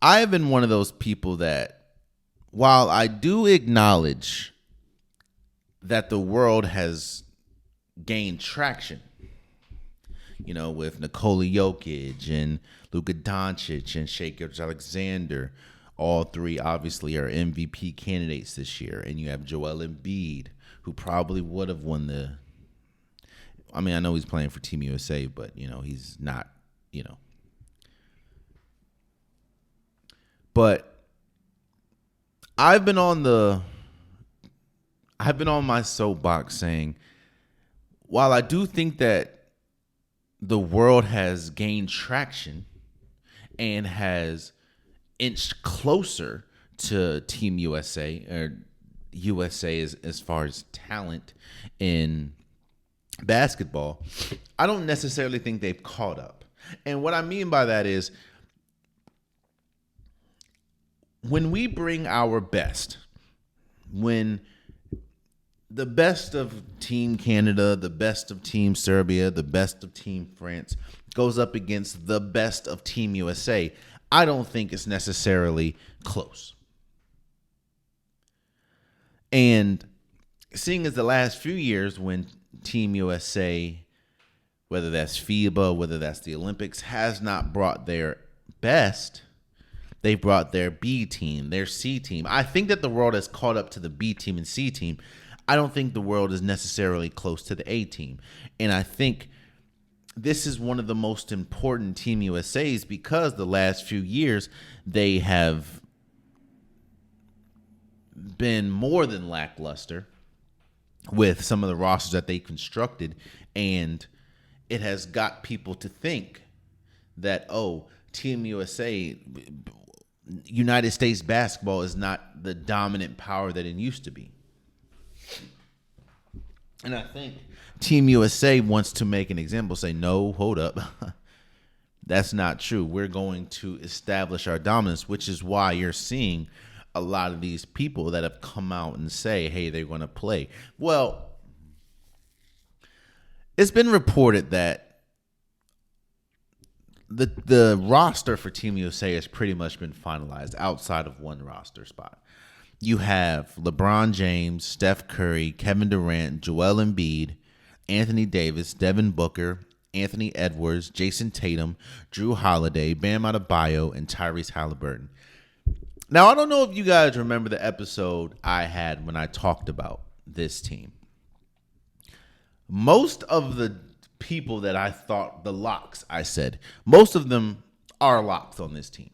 I have been one of those people that, while I do acknowledge that the world has gained traction, with Nikola Jokic and Luka Doncic and Shai Alexander, all three obviously are MVP candidates this year. And you have Joel Embiid, who probably would have won I know he's playing for Team USA, but, he's not, But I've been on my soapbox saying, while I do think that the world has gained traction and has inched closer to Team USA, or USA as far as talent in basketball, I don't necessarily think they've caught up. And what I mean by that is, when we bring our best, when the best of Team Canada, the best of Team Serbia, the best of Team France goes up against the best of Team USA, I don't think it's necessarily close. And seeing as the last few years when Team USA, whether that's FIBA, whether that's the Olympics, has not brought their best, they brought their B team, their C team. I think that the world has caught up to the B team and C team. I don't think the world is necessarily close to the A team. And I think this is one of the most important Team USAs because the last few years they have been more than lackluster with some of the rosters that they constructed. And it has got people to think that, Team USA, United States basketball is not the dominant power that it used to be. And I think Team USA wants to make an example, say, no, hold up. That's not true. We're going to establish our dominance, which is why you're seeing a lot of these people that have come out and say, hey, they're going to play. Well, it's been reported that the roster for Team USA has pretty much been finalized outside of one roster spot. You have LeBron James, Steph Curry, Kevin Durant, Joel Embiid, Anthony Davis, Devin Booker, Anthony Edwards, Jason Tatum, Drew Holiday, Bam Adebayo, and Tyrese Halliburton. Now, I don't know if you guys remember the episode I had when I talked about this team. Most of the people that I thought the locks, I said, most of them are locks on this team.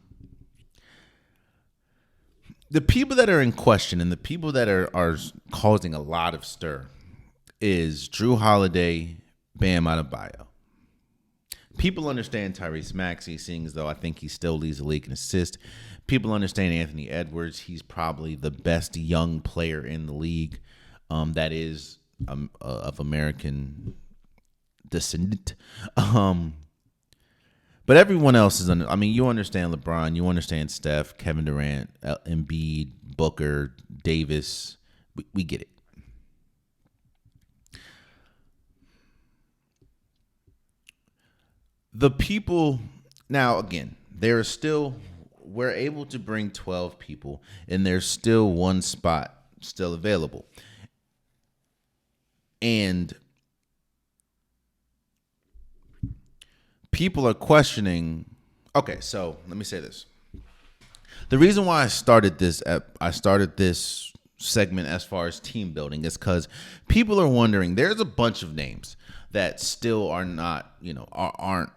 The people that are in question and the people that are causing a lot of stir is Drew Holiday, Bam Adebayo. People understand Tyrese Maxey, seeing as though I think he still leads the league in assists. People understand Anthony Edwards. He's probably the best young player in the league that is of American descent. But everyone else is you understand LeBron, you understand Steph, Kevin Durant, Embiid, Booker, Davis. We get it. The people, now again, we're able to bring 12 people, and there's still one spot still available. And people are questioning. Okay, so let me say this. The reason why I started this segment as far as team building is because people are wondering. There's a bunch of names that still are not, aren't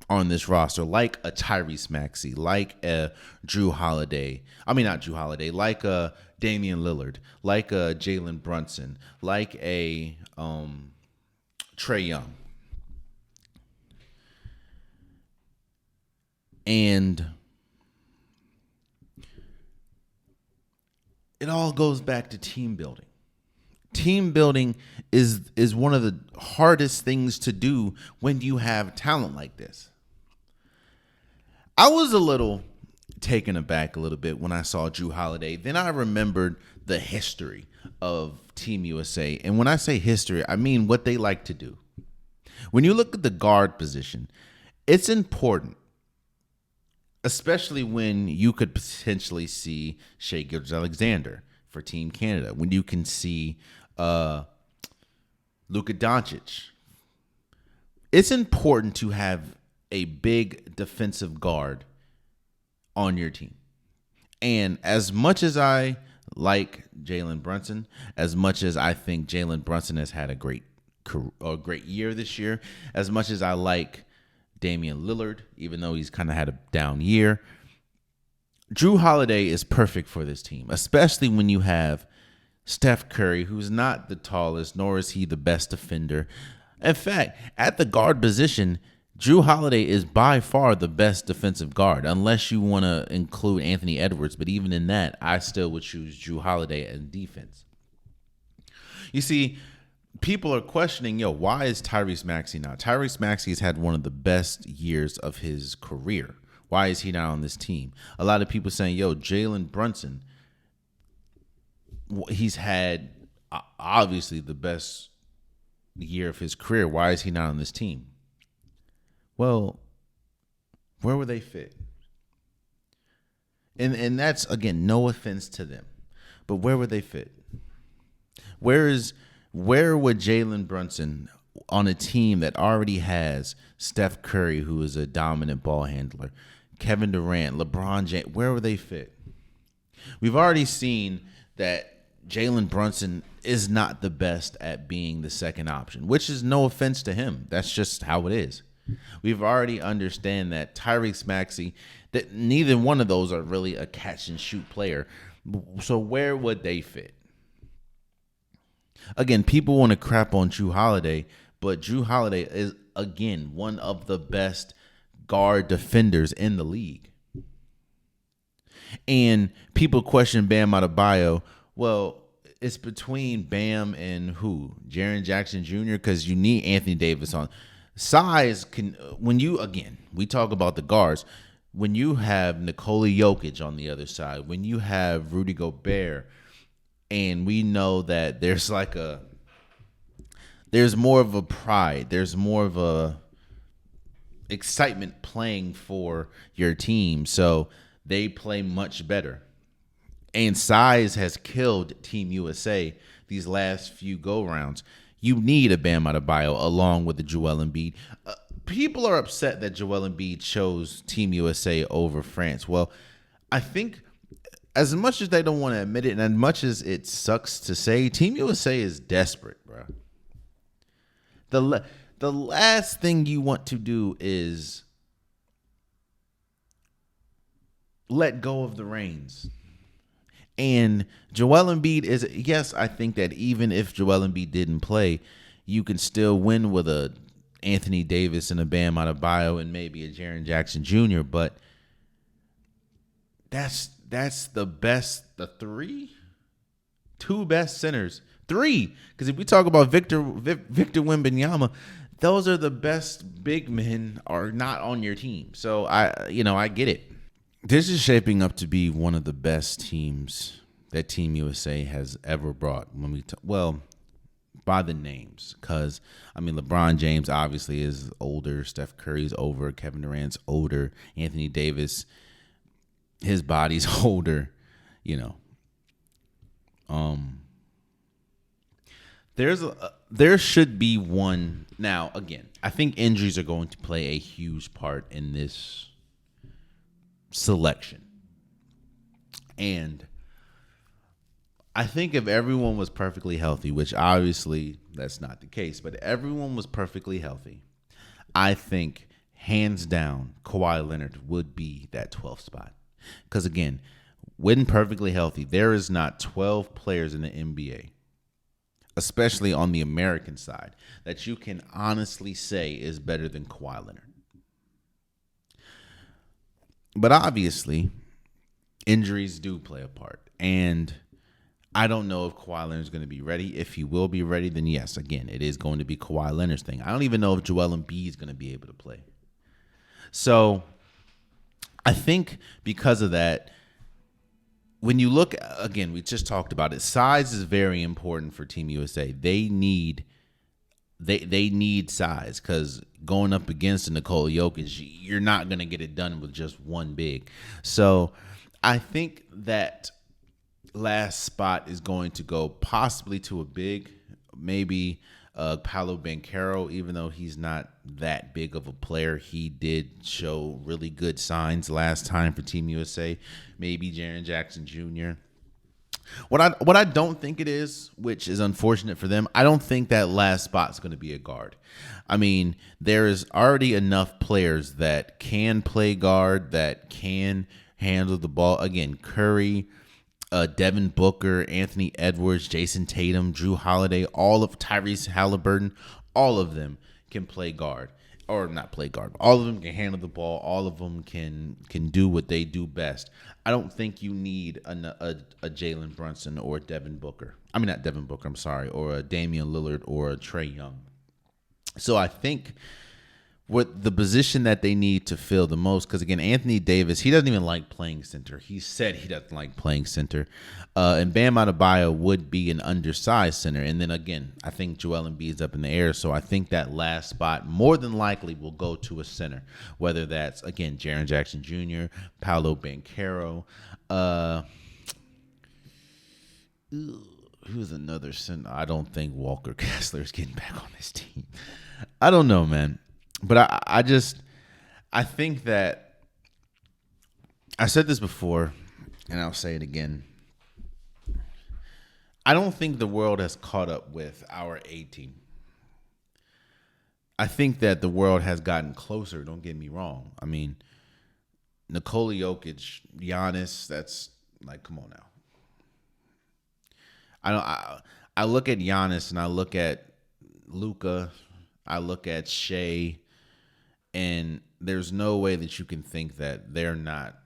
on this roster, like a Tyrese Maxey, like a Drew Holiday. Not Drew Holiday, like a Damian Lillard, like a Jalen Brunson, like a Trae Young. And it all goes back to team building. Team building is one of the hardest things to do when you have talent like this. I was a little taken aback a little bit when I saw Drew Holiday. Then I remembered the history of Team USA. And when I say history, I mean what they like to do. When you look at the guard position, it's important especially when you could potentially see Shea Gilgeous-Alexander for Team Canada, when you can see Luka Doncic. It's important to have a big defensive guard on your team. And as much as I like Jalen Brunson, as much as I think Jalen Brunson has had a great year this year, as much as I like Damian Lillard, even though he's kind of had a down year, Drew Holiday is perfect for this team, especially when you have Steph Curry, who's not the tallest, nor is he the best defender. In fact, at the guard position, Drew Holiday is by far the best defensive guard, unless you want to include Anthony Edwards. But even in that, I still would choose Drew Holiday in defense. You see, people are questioning, why is Tyrese Maxey not? Tyrese Maxey has had one of the best years of his career. Why is he not on this team? A lot of people saying, Jalen Brunson, he's had obviously the best year of his career. Why is he not on this team? Well, where would they fit? And that's, again, no offense to them, but where would they fit? Where would Jalen Brunson on a team that already has Steph Curry, who is a dominant ball handler, Kevin Durant, LeBron James, where would they fit? We've already seen that Jalen Brunson is not the best at being the second option, which is no offense to him. That's just how it is. We've already understand that Tyrese Maxey, that neither one of those are really a catch and shoot player. So where would they fit? Again, people want to crap on Drew Holiday, but Drew Holiday is, again, one of the best guard defenders in the league. And people question Bam Adebayo. Well, it's between Bam and who? Jaren Jackson Jr., because you need Anthony Davis on. Size can, we talk about the guards, when you have Nikola Jokic on the other side, when you have Rudy Gobert, and we know that there's more of a pride, there's more of a excitement playing for your team, so they play much better. And size has killed Team USA these last few go-rounds. You need a Bam Adebayo along with the Joel Embiid. People are upset that Joel Embiid chose Team USA over France. Well, I think as much as they don't want to admit it, and as much as it sucks to say, Team USA is desperate, bro. The last thing you want to do is let go of the reins. And Joel Embiid is, yes, I think that even if Joel Embiid didn't play, you can still win with a Anthony Davis and a Bam Adebayo and maybe a Jaren Jackson Jr., but that's the best, two best centers. Three, because if we talk about Victor Wembanyama, those are the best big men are not on your team. So I get it. This is shaping up to be one of the best teams that Team USA has ever brought. By the names, because LeBron James obviously is older, Steph Curry's over, Kevin Durant's older, Anthony Davis, his body's older, There should be one. Now, again, I think injuries are going to play a huge part in this selection. And I think if everyone was perfectly healthy, which obviously that's not the case, but everyone was perfectly healthy, I think hands down Kawhi Leonard would be that 12th spot. Because again, when perfectly healthy, there is not 12 players in the NBA, especially on the American side, that you can honestly say is better than Kawhi Leonard. But obviously, injuries do play a part. And I don't know if Kawhi Leonard's going to be ready. If he will be ready, then yes, again, it is going to be Kawhi Leonard's thing. I don't even know if Joel Embiid is going to be able to play. So I think because of that, when you look, again, we just talked about it, size is very important for Team USA. They need they need size because going up against a Nikola Jokic, you're not going to get it done with just one big. So I think that last spot is going to go possibly to a big, maybe Paolo Banchero, even though he's not that big of a player. He did show really good signs last time for Team USA. Maybe Jaren Jackson Jr. What I don't think it is, which is unfortunate for them, I don't think that last spot's going to be a guard. I mean, there is already enough players that can play guard, that can handle the ball. Again, Curry, Devin Booker, Anthony Edwards, Jason Tatum, Drew Holiday, all of Tyrese Halliburton, all of them can play guard. Or not play guard. But all of them can handle the ball. All of them can do what they do best. I don't think you need a Jalen Brunson or a Devin Booker. I mean, not Devin Booker, I'm sorry. Or a Damian Lillard or a Trae Young. So I think what the position that they need to fill the most, because again, Anthony Davis, he doesn't even like playing center. He said he doesn't like playing center. And Bam Adebayo would be an undersized center. And then again, I think Joel Embiid's up in the air. So I think that last spot more than likely will go to a center, whether that's, again, Jaren Jackson Jr., Paolo Banchero. Who's another center? I don't think Walker Kessler is getting back on this team. I don't know, man. But I think that I said this before, and I'll say it again. I don't think the world has caught up with our A team. I think that the world has gotten closer. Don't get me wrong. I mean, Nikola Jokic, Giannis, that's like, come on now. I look at Giannis and I look at Luka, I look at Shea. And there's no way that you can think that they're not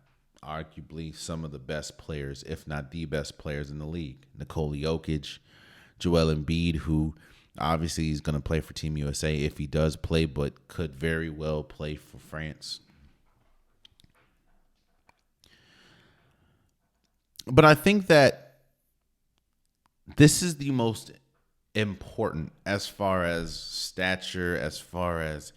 arguably some of the best players, if not the best players in the league. Nikola Jokic, Joel Embiid, who obviously is going to play for Team USA if he does play, but could very well play for France. But I think that this is the most important as far as stature, as far as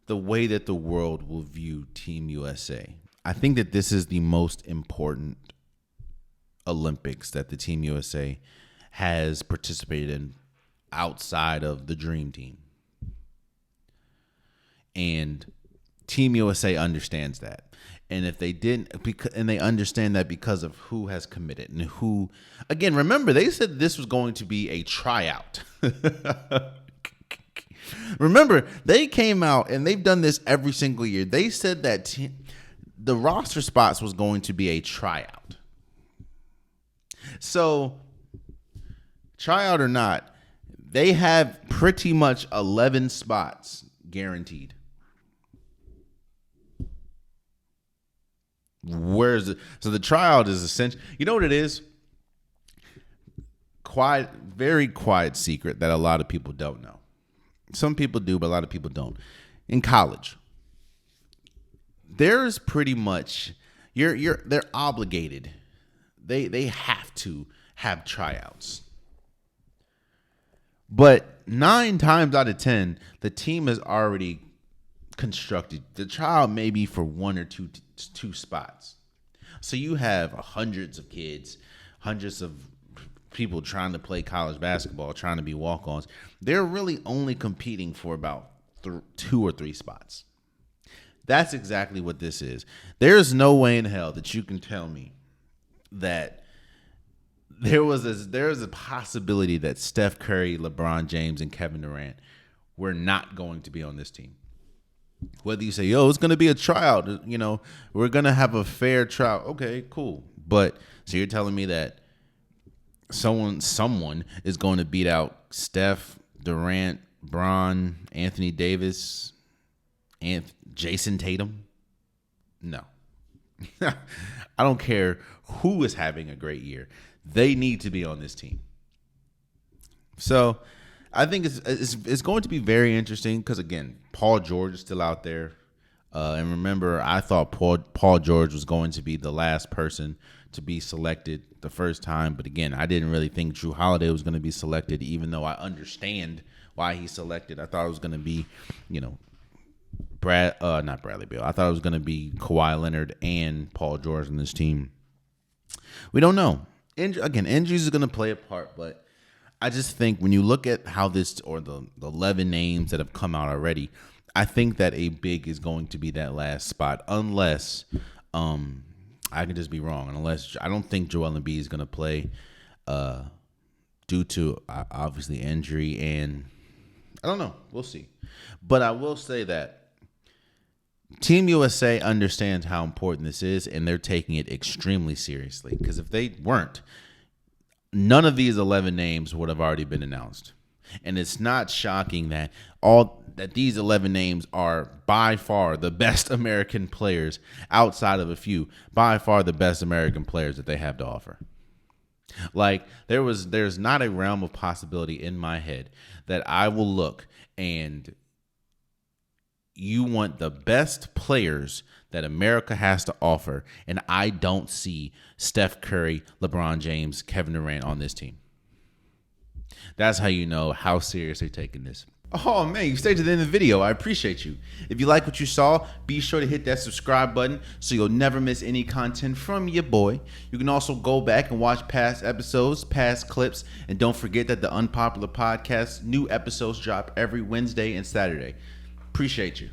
the way that the world will view Team USA. I think that this is the most important Olympics that the Team USA has participated in outside of the Dream Team. And Team USA understands that. And if they didn't, and they understand that because of who has committed and who, again, remember, they said this was going to be a tryout. Remember, they came out and they've done this every single year. They said that the roster spots was going to be a tryout. So, tryout or not, they have pretty much 11 spots guaranteed. Where's it? So the tryout is essential. You know what it is? Quiet, very quiet secret that a lot of people don't know. Some people do, but a lot of people don't. In college, there's pretty much they're obligated. They have to have tryouts. But 9 times out of 10, the team is already constructed. The tryout may be for 1 or 2 spots. So you have hundreds of kids, hundreds of people trying to play college basketball, trying to be walk-ons. They're really only competing for about 2 or 3 spots. That's exactly what this is. There's no way in hell that you can tell me that there's a possibility that Steph Curry, LeBron James, and Kevin Durant were not going to be on this team. Whether you say, yo, it's going to be a tryout, we're going to have a fair trial. Okay, cool. But so you're telling me that someone is going to beat out Steph, Durant, Bron, Anthony Davis, and Jason Tatum? No. I don't care who is having a great year. They need to be on this team. So I think it's going to be very interesting because, again, Paul George is still out there. And remember, I thought Paul George was going to be the last person to be selected the first time. But again, I didn't really think Drew Holiday was going to be selected, even though I understand why he's selected. I thought it was going to be, not Bradley Beal. I thought it was going to be Kawhi Leonard and Paul George on this team. We don't know. Injuries are going to play a part, but I just think when you look at how this, or the 11 names that have come out already, I think that a big is going to be that last spot, unless I can just be wrong. Unless I don't think Joel Embiid is going to play due to obviously injury, and I don't know. We'll see. But I will say that Team USA understands how important this is, and they're taking it extremely seriously. Because if they weren't, none of these 11 names would have already been announced. And it's not shocking that these 11 names are by far the best American players, outside of a few, by far the best American players that they have to offer. Like, there's not a realm of possibility in my head that I will look and you want the best players that America has to offer, and I don't see Steph Curry, LeBron James, Kevin Durant on this team. That's how you know how serious they're taking this. Oh, man, you stayed to the end of the video. I appreciate you. If you like what you saw, be sure to hit that subscribe button so you'll never miss any content from your boy. You can also go back and watch past episodes, past clips, and don't forget that the Unpopular Podcast, new episodes drop every Wednesday and Saturday. Appreciate you.